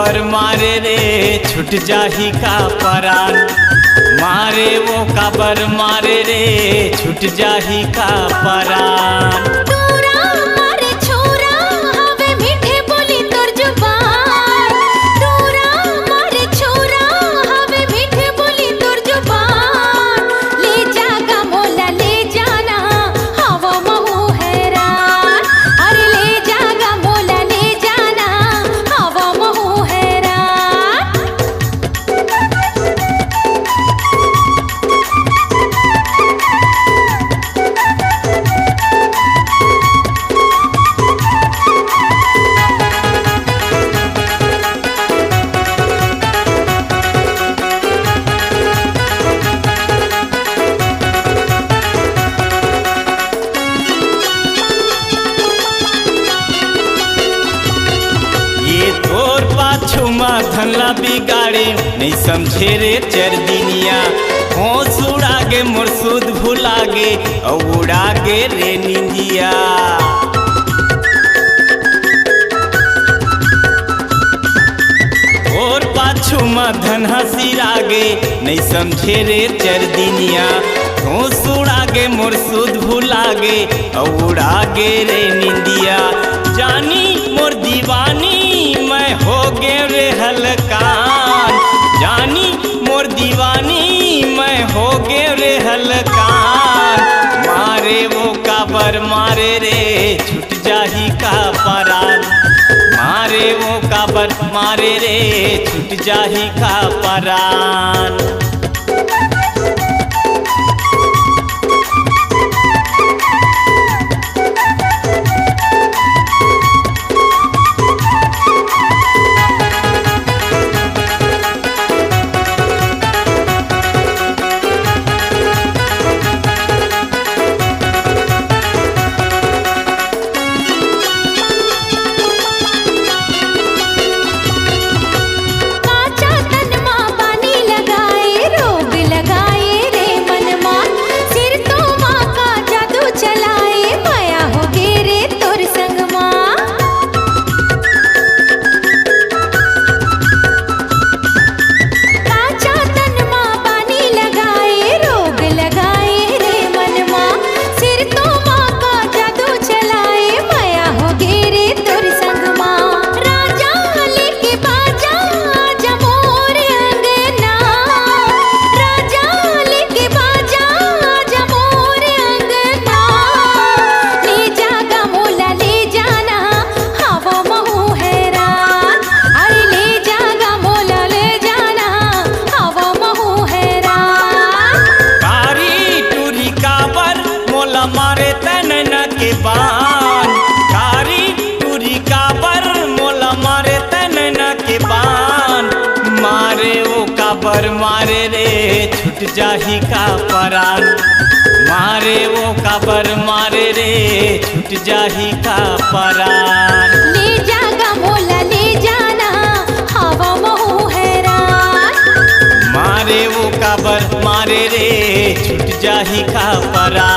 काबर मारे रे छूट जाही का परान। मारे वो काबर मारे रे छूट जाही का परान। धनला बिगाड़े नहीं समझे रे चर दिनिया। होश उड़ा गे मोर सुध भुला गे और उड़ा गे रे निंदिया। और पाछू में धन हसीरा गे नहीं समझे रे चर दिनिया। होश उड़ा गे मोर सुध भुला गे और उड़ा गे रे निंदिया। जानी मोर दीवानी मैं हो गे रे हलकान। जानी मोर दीवानी मैं हो गे रे हलकान। मारे वो काबर मारे रे छूट जाही का परान। मारे वो काबर मारे रे छूट जाही का परान। मारे तन के बान कारी टूरी काबर मोला मारे तन के बान। मारे वो काबर मारे रे छूट जाही का परान। मारे वो काबर मारे रे छूट जाही का परान। ले जागा मोला ले जाना हवा महू हैरान। मारे वो काबर मारे रे छूट जाही का परान।